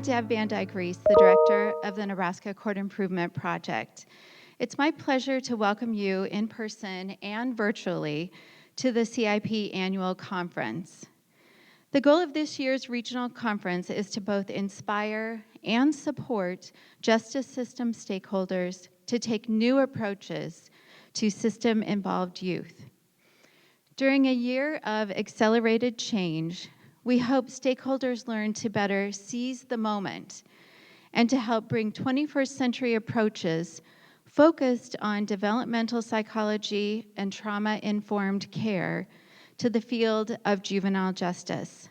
Deb Van Dyke Reese, the director of the Nebraska Court Improvement Project. It's my pleasure to welcome you in person and virtually to the CIP annual conference. The goal of this year's regional conference is to both inspire and support justice system stakeholders to take new approaches to system-involved youth. During a year of accelerated change, we hope stakeholders learn to better seize the moment and to help bring 21st century approaches focused on developmental psychology and trauma-informed care to the field of juvenile justice.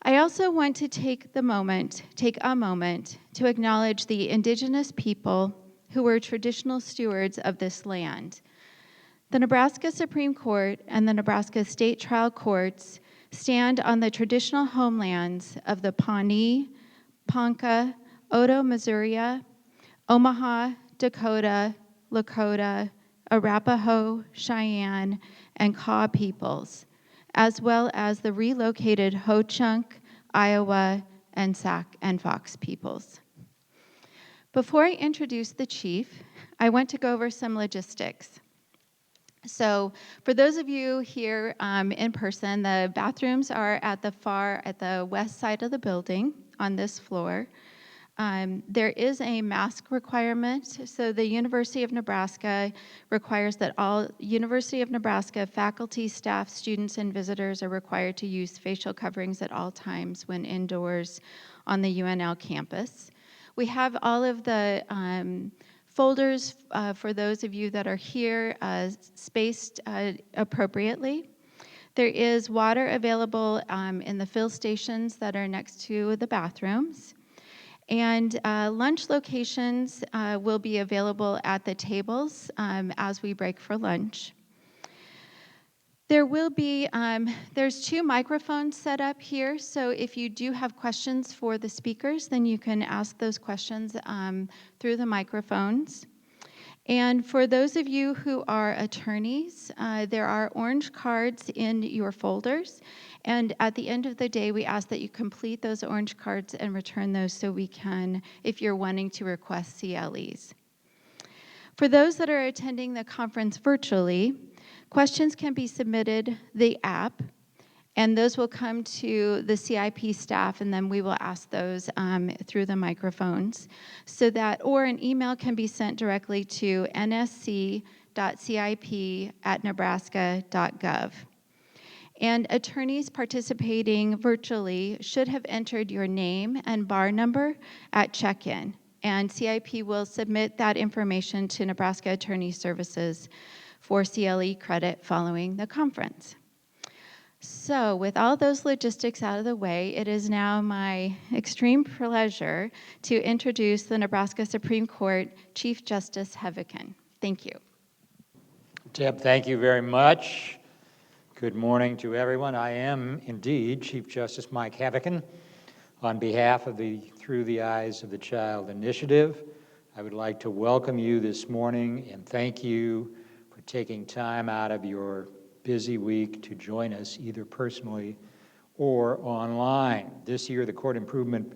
I also want to take a moment to acknowledge the Indigenous people who were traditional stewards of this land. The Nebraska Supreme Court and the Nebraska State Trial Courts stand on the traditional homelands of the Pawnee, Ponca, Oto-Missouri, Omaha, Dakota, Lakota, Arapaho, Cheyenne, and Kaw peoples, as well as the relocated Ho-Chunk, Iowa, and Sac and Fox peoples. Before I introduce the chief, I want to go over some logistics. So for those of you here in person, the bathrooms are at the west side of the building on this floor. There is a mask requirement. So the University of Nebraska requires that all University of Nebraska faculty, staff, students, and visitors are required to use facial coverings at all times when indoors on the UNL campus. We have all of the folders for those of you that are here spaced appropriately. There is water available in the fill stations that are next to the bathrooms. And lunch locations will be available at the tables as we break for lunch. There will be, there's 2 microphones set up here, so if you do have questions for the speakers, then you can ask those questions through the microphones. And for those of you who are attorneys, there are orange cards in your folders, and at the end of the day, we ask that you complete those orange cards and return those so we can, if you're wanting to request CLEs. For those that are attending the conference virtually, questions can be submitted the app, and those will come to the CIP staff, and then we will ask those through the microphones. So that, or an email can be sent directly to nsc.cip@nebraska.gov. And attorneys participating virtually should have entered your name and bar number at check-in, and CIP will submit that information to Nebraska Attorney Services for CLE credit following the conference. So with all those logistics out of the way, it is now my extreme pleasure to introduce the Nebraska Supreme Court Chief Justice Heavican. Thank you. Deb, thank you very much. Good morning to everyone. I am indeed Chief Justice Mike Heavican. On behalf of the Through the Eyes of the Child initiative, I would like to welcome you this morning and thank you for taking time out of your busy week to join us either personally or online. This year, the Court Improvement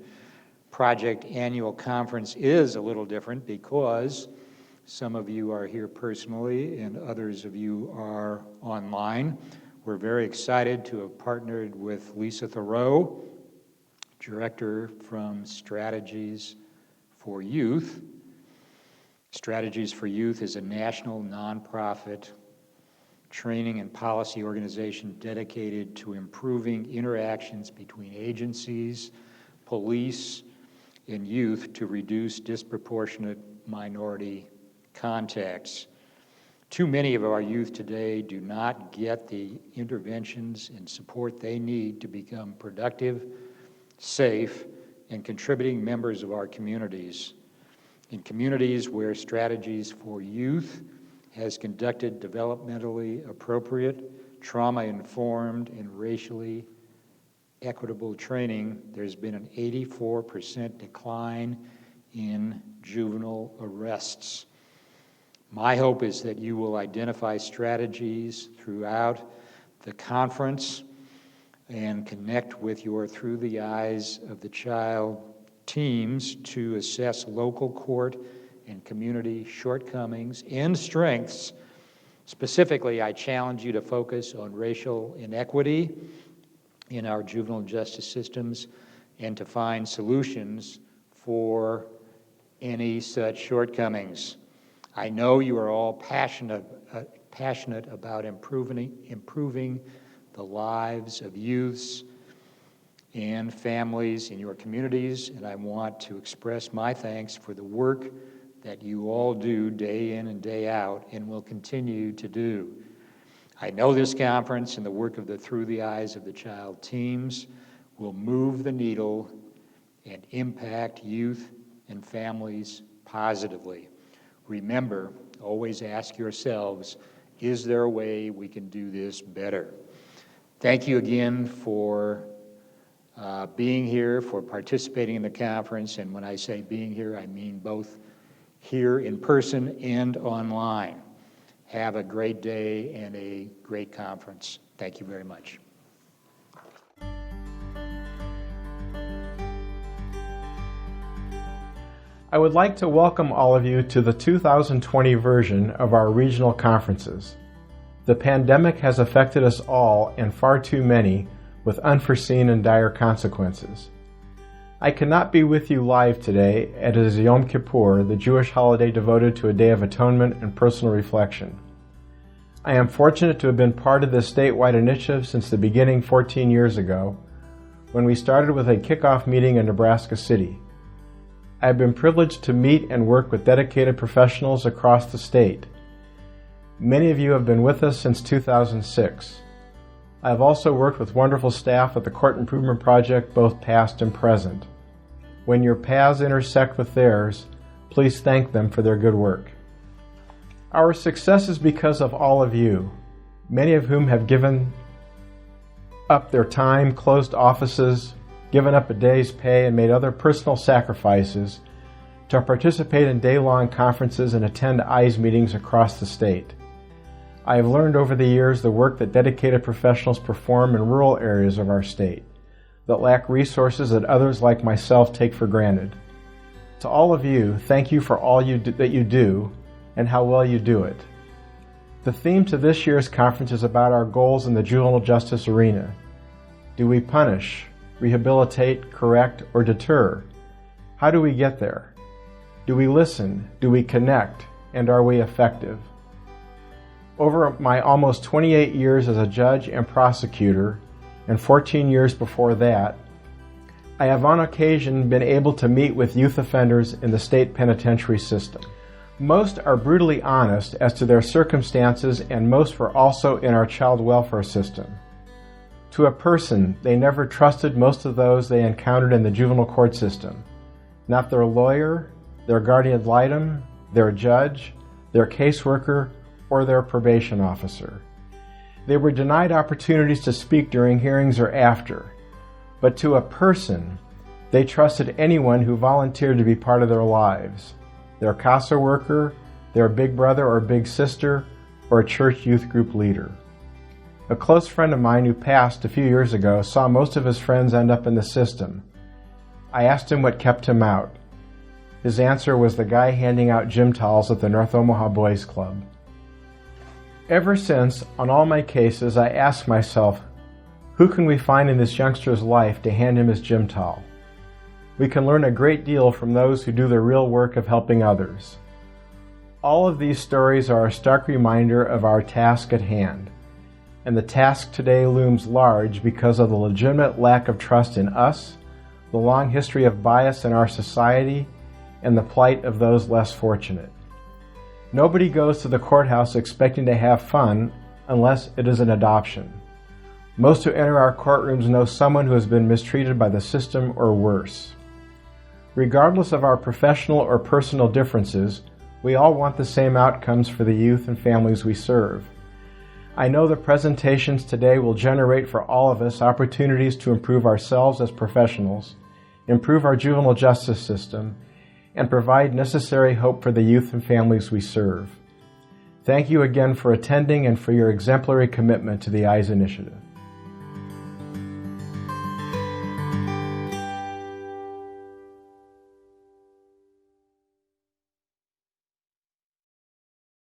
Project annual conference is a little different because some of you are here personally and others of you are online. We're very excited to have partnered with Lisa Thoreau, Director from Strategies for Youth. Strategies for Youth is a national nonprofit training and policy organization dedicated to improving interactions between agencies, police, and youth to reduce disproportionate minority contacts. Too many of our youth today do not get the interventions and support they need to become productive, safe, and contributing members of our communities. In communities where Strategies for Youth has conducted developmentally appropriate, trauma-informed, and racially equitable training, there's been an 84% decline in juvenile arrests. My hope is that you will identify strategies throughout the conference and connect with your Through the Eyes of the Child teams to assess local court and community shortcomings and strengths. Specifically, I challenge you to focus on racial inequity in our juvenile justice systems and to find solutions for any such shortcomings. I know you are all passionate about improving the lives of youths and families in your communities, and I want to express my thanks for the work that you all do day in and day out and will continue to do. I know this conference and the work of the Through the Eyes of the Child teams will move the needle and impact youth and families positively. Remember, always ask yourselves, is there a way we can do this better? Thank you again for being here, for participating in the conference, and when I say being here, I mean both here in person and online. Have a great day and a great conference. Thank you very much. I would like to welcome all of you to the 2020 version of our regional conferences. The pandemic has affected us all and far too many with unforeseen and dire consequences. I cannot be with you live today as it is Yom Kippur, the Jewish holiday devoted to a day of atonement and personal reflection. I am fortunate to have been part of this statewide initiative since the beginning 14 years ago, when we started with a kickoff meeting in Nebraska City. I have been privileged to meet and work with dedicated professionals across the state. Many of you have been with us since 2006. I have also worked with wonderful staff at the Court Improvement Project, both past and present. When your paths intersect with theirs, please thank them for their good work. Our success is because of all of you, many of whom have given up their time, closed offices, given up a day's pay, and made other personal sacrifices to participate in day-long conferences and attend EYES meetings across the state. I have learned over the years the work that dedicated professionals perform in rural areas of our state that lack resources that others like myself take for granted. To all of you, thank you for all that you do and how well you do it. The theme to this year's conference is about our goals in the juvenile justice arena. Do we punish, rehabilitate, correct, or deter? How do we get there? Do we listen? Do we connect? And are we effective? Over my almost 28 years as a judge and prosecutor, and 14 years before that, I have on occasion been able to meet with youth offenders in the state penitentiary system. Most are brutally honest as to their circumstances, and most were also in our child welfare system. To a person, they never trusted most of those they encountered in the juvenile court system. Not their lawyer, their guardian ad litem, their judge, their caseworker, or their probation officer. They were denied opportunities to speak during hearings or after. But to a person, they trusted anyone who volunteered to be part of their lives. Their CASA worker, their big brother or big sister, or a church youth group leader. A close friend of mine who passed a few years ago saw most of his friends end up in the system. I asked him what kept him out. His answer was the guy handing out gym towels at the North Omaha Boys Club. Ever since, on all my cases, I ask myself, who can we find in this youngster's life to hand him his gym towel? We can learn a great deal from those who do the real work of helping others. All of these stories are a stark reminder of our task at hand. And the task today looms large because of the legitimate lack of trust in us, the long history of bias in our society, and the plight of those less fortunate. Nobody goes to the courthouse expecting to have fun unless it is an adoption. Most who enter our courtrooms know someone who has been mistreated by the system or worse. Regardless of our professional or personal differences, we all want the same outcomes for the youth and families we serve. I know the presentations today will generate for all of us opportunities to improve ourselves as professionals, improve our juvenile justice system, and provide necessary hope for the youth and families we serve. Thank you again for attending and for your exemplary commitment to the EYES initiative.